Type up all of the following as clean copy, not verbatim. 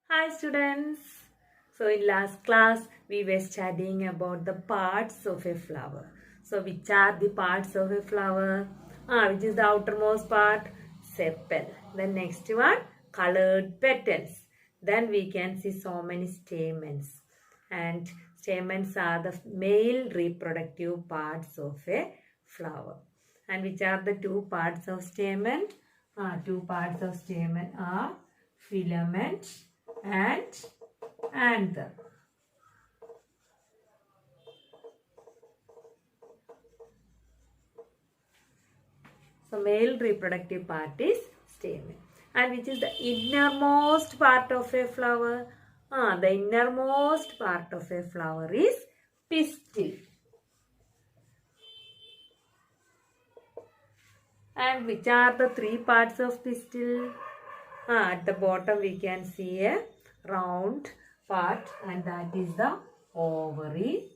Hi students. So in last class we were studying about the parts of a flower. So which are the parts of a flower? Which is the outermost part? Sepal. The next one, colored petals. Then we can see so many stamens. And stamens are the male reproductive parts of a flower. And which are the two parts of stamen? Two parts of stamen are filament and anther. So male reproductive part is stamen. And which is the innermost part of a flower? The innermost part of a flower is pistil. And which are the three parts of pistil? At the bottom we can see a round part, and that is the ovary.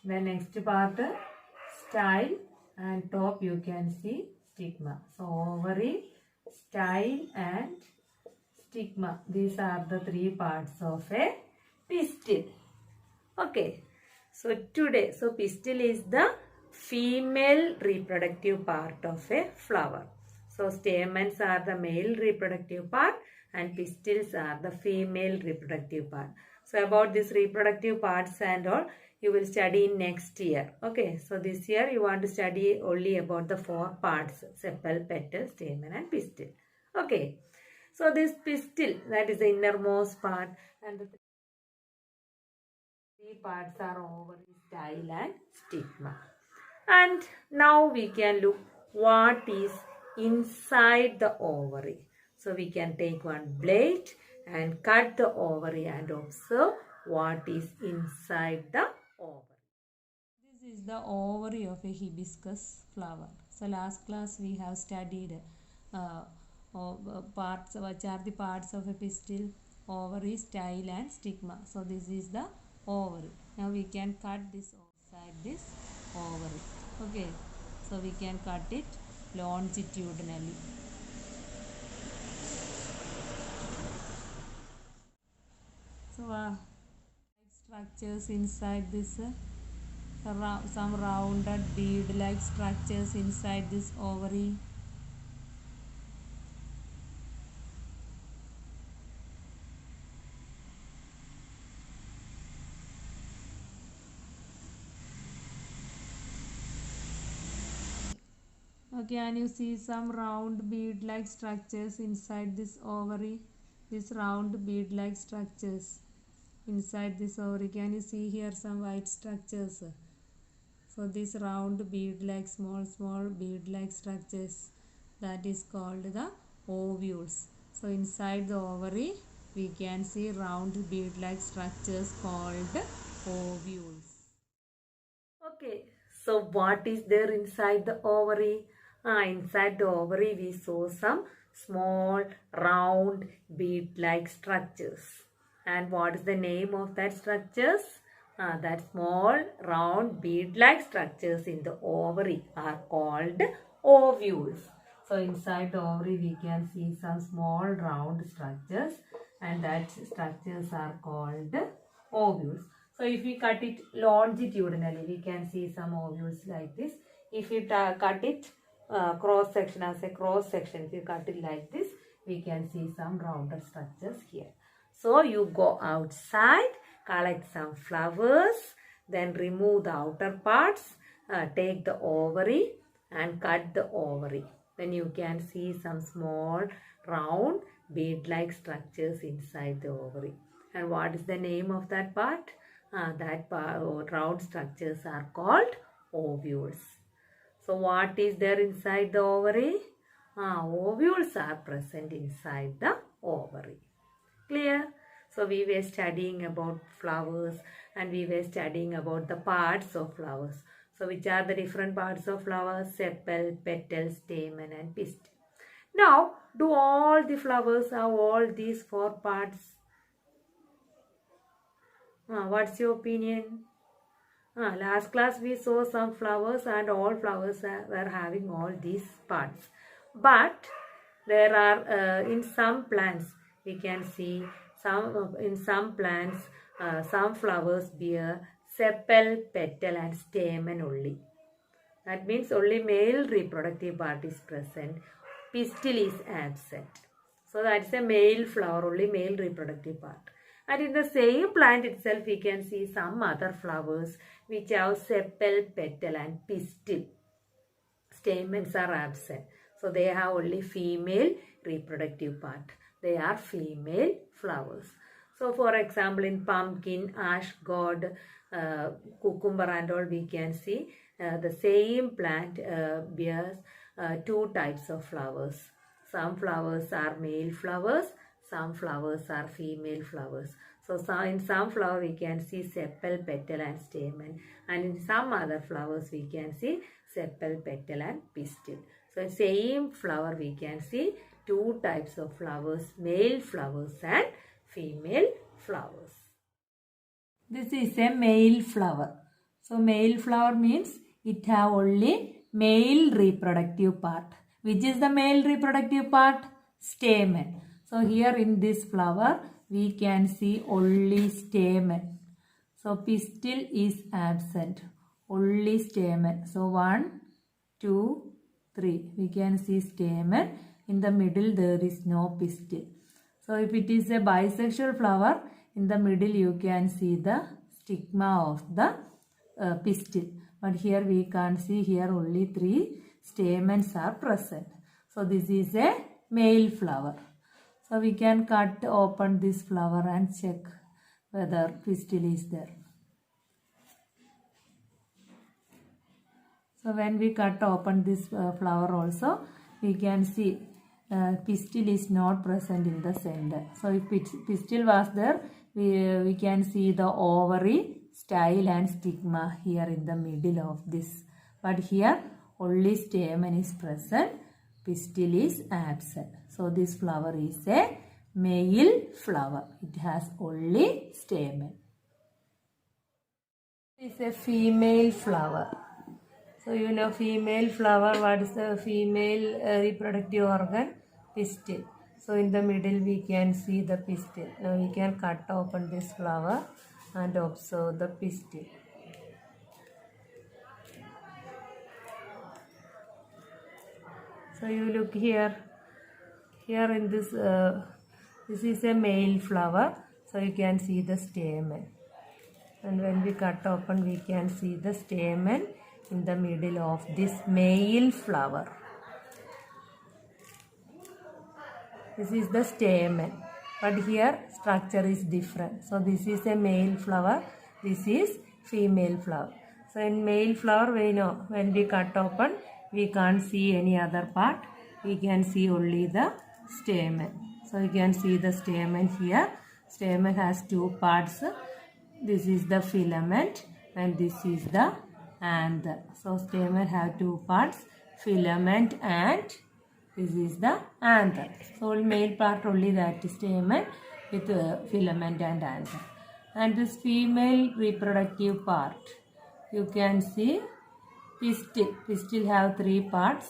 The next part, style, and top you can see stigma. So ovary, style and stigma. These are the three parts of a pistil. Okay. So today, pistil is the female reproductive part of a flower. So stamens are the male reproductive part and pistils are the female reproductive part. So about this reproductive parts and all, you will study in next year. Okay. So this year you want to study only about the four parts: sepal, petal, stamen and pistil. Okay. So this pistil, that is the innermost part, and the three parts are ovary, style and stigma. And now we can look what is inside the ovary. So we can take one blade and cut the ovary and observe what is inside the ovary. This is the ovary of a hibiscus flower. So last class we have studied parts, which are the parts of a pistil, ovary, style and stigma. So this is the ovary. Now we can cut this outside this ovary. Okay, so we can cut it longitudinally. So structures inside this, some rounded bead like structures inside this ovary. Can you see some round bead-like structures inside this ovary? This round bead-like structures inside this ovary. Can you see here some white structures? So this round bead-like, small bead-like structures, that is called the ovules. So inside the ovary, we can see round bead-like structures called ovules. Okay, so what is there inside the ovary? Inside the ovary we saw some small round bead-like structures. And what is the name of that structures? That small round bead-like structures in the ovary are called ovules. So inside the ovary we can see some small round structures, and that structures are called ovules. So if we cut it longitudinally, we can see some ovules like this. If you cut it cross section, as a cross section, if you cut it like this, we can see some rounded structures here. So you go outside, collect some flowers, then remove the outer parts, take the ovary and cut the ovary. Then you can see some small round bead-like structures inside the ovary. And what is the name of that part? That part, round structures are called ovules. So what is there inside the ovary? Ovules are present inside the ovary. Clear? So we were studying about flowers and we were studying about the parts of flowers. So which are the different parts of flowers? Sepal, petal, stamen and pistil. Now, do all the flowers have all these four parts? What's your opinion? Last class we saw some flowers and all flowers were having all these parts. But There are in some plants we can see in some plants some flowers bear sepal, petal and stamen only. That means only male reproductive part is present. Pistil is absent. So that's a male flower, only male reproductive part. And in the same plant itself, we can see some other flowers which have sepal, petal and pistil. Stamens are absent. So they have only female reproductive part. They are female flowers. So for example, in pumpkin, ash gourd, cucumber and all, we can see the same plant bears two types of flowers. Some flowers are male flowers, some flowers are female flowers. So in some flower we can see sepal, petal and stamen, and in some other flowers we can see sepal, petal and pistil. So same flower we can see two types of flowers, male flowers and female flowers. This is a male flower. So male flower means it have only male reproductive part. Which is the male reproductive part? Stamen. So here in this flower we can see only stamen. So pistil is absent. Only stamen. So 1, 2, 3. We can see stamen. In the middle there is no pistil. So if it is a bisexual flower, in the middle you can see the stigma of the pistil. But here we can't see, here only 3 stamens are present. So this is a male flower. So we can cut open this flower and check whether pistil is there. So when we cut open this flower also, we can see pistil is not present in the center. So if pistil was there, we can see the ovary, style and stigma here in the middle of this. But here only stamen is present, pistil is absent. So this flower is a male flower. It has only stamen. This is a female flower. So you know female flower, what is the female reproductive organ? Pistil. So in the middle we can see the pistil. Now we can cut open this flower and observe the pistil. So you look here. Here in this, this is a male flower. So you can see the stamen. And when we cut open, we can see the stamen in the middle of this male flower. This is the stamen, but here structure is different. So this is a male flower, this is female flower. So in male flower we know when we cut open we can't see any other part, we can see only the stamen. So you can see the stamen here. Stamen has two parts. This is the filament and this is the anther. So stamen have two parts, filament and this is the anther. So male part only that stamen with filament and anther. And this female reproductive part, you can see pistil. Pistil have 3 parts.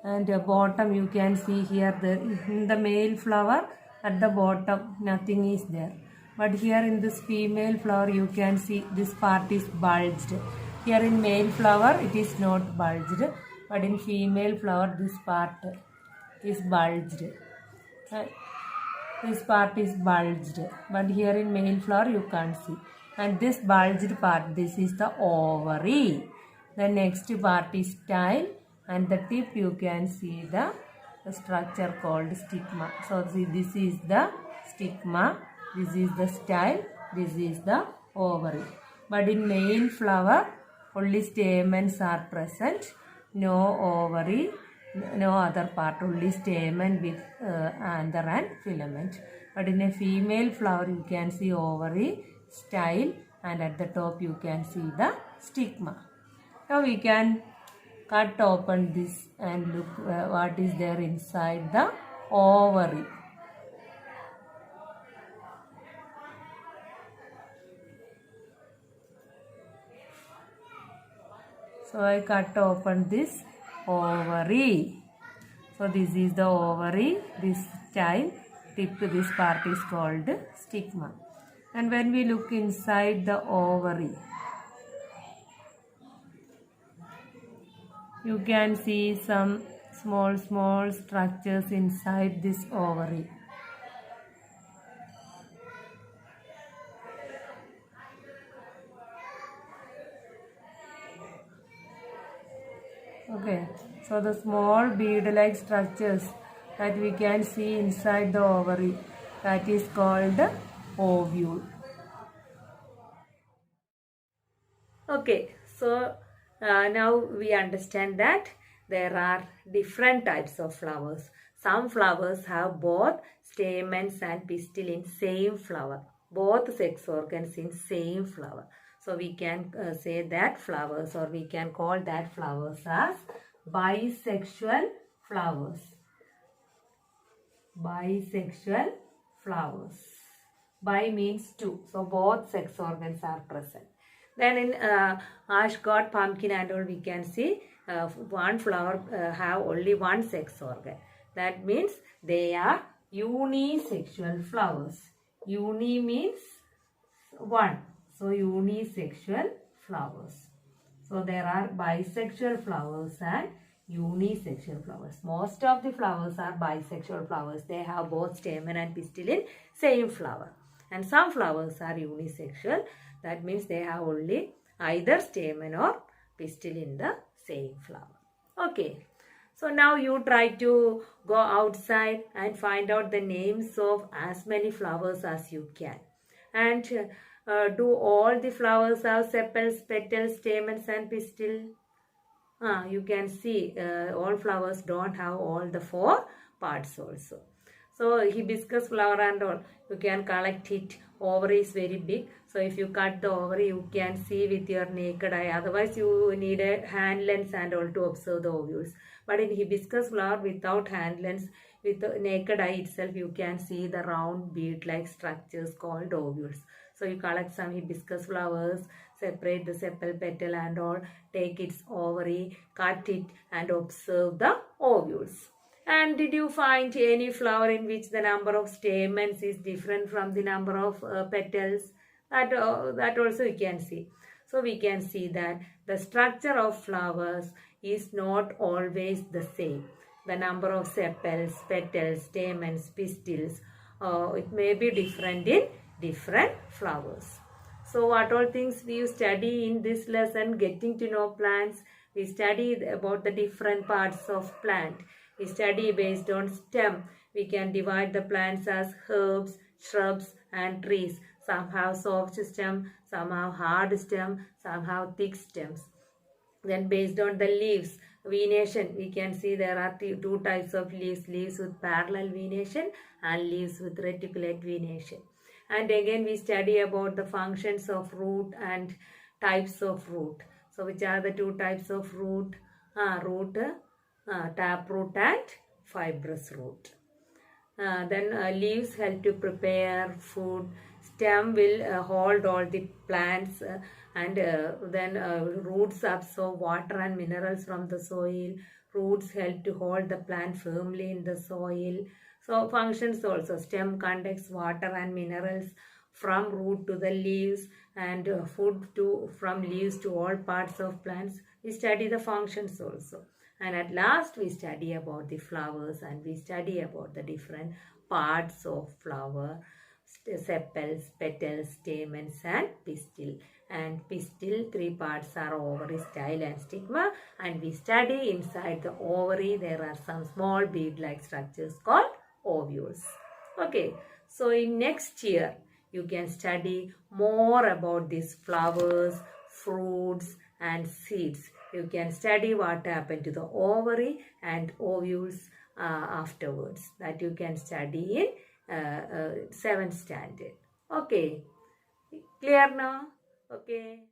And bottom you can see here in the male flower at the bottom nothing is there. But here in this female flower you can see this part is bulged. Here in male flower it is not bulged, but in female flower this part is bulged. This part is bulged, but here in male flower you can't see. And this bulged part, this is the ovary. The next part is style, and the tip you can see the structure called stigma. So see, this is the stigma, this is the style, this is the ovary. But in male flower only stamens are present, no ovary, no other part, only stamen with anther and filament. But in a female flower you can see ovary, style, and at the top you can see the stigma. Now we can cut open this and look what is there inside the ovary. So I cut open this ovary. So this is the ovary. This time tip, this part is called stigma. And when we look inside the ovary, you can see some small structures inside this ovary. Okay, so the small bead-like structures that we can see inside the ovary, that is called ovule. Okay, so now we understand that there are different types of flowers. Some flowers have both stamens and pistil in same flower, both sex organs in same flower. So we can say that flowers, or we can call that flowers as bisexual flowers. Bisexual flowers. Bi means two, so both sex organs are present. Then in ashgod, pumpkin and all, we can see one flower have only one sex organ. That means they are unisexual flowers. Uni means one. So unisexual flowers. So there are bisexual flowers and unisexual flowers. Most of the flowers are bisexual flowers. They have both stamen and pistil in same flower. And some flowers are unisexual. That means they have only either stamen or pistil in the same flower. Okay. So now you try to go outside and find out the names of as many flowers as you can. And do all the flowers have sepals, petals, stamens and pistil? You can see all flowers don't have all the four parts also. So hibiscus flower and all, you can collect it. Ovary is very big. So if you cut the ovary, you can see with your naked eye. Otherwise, you need a hand lens and all to observe the ovules. But in hibiscus flower, without hand lens, with the naked eye itself, you can see the round bead-like structures called ovules. So you collect some hibiscus flowers, separate the sepal, petal and all, take its ovary, cut it and observe the ovules. And did you find any flower in which the number of stamens is different from the number of petals? That also you can see. So we can see that the structure of flowers is not always the same. The number of sepals, petals, stamens, pistils, it may be different in different flowers. So what all things we study in this lesson, getting to know plants, we study about the different parts of plant. We study based on stem. We can divide the plants as herbs, shrubs and trees. Some have soft stem, some have hard stem, some have thick stems. Then based on the leaves, venation, we can see there are two types of leaves. Leaves with parallel venation and leaves with reticulate venation. And again we study about the functions of root and types of root. So which are the two types of root? Taproot and fibrous root. Then leaves help to prepare food. Stem will hold all the plants and then roots absorb water and minerals from the soil. Roots help to hold the plant firmly in the soil. So functions also, stem conducts water and minerals from root to the leaves and food from leaves to all parts of plants. We study the functions also. And at last we study about the flowers and we study about the different parts of flower, sepals, petals, stamens and pistil. And pistil, three parts are ovary, style and stigma. And we study inside the ovary there are some small bead-like structures called ovules. Okay, so in next year you can study more about these flowers, fruits and seeds. You can study what happened to the ovary and ovules afterwards. That you can study in 7th standard. Okay, clear now? Okay.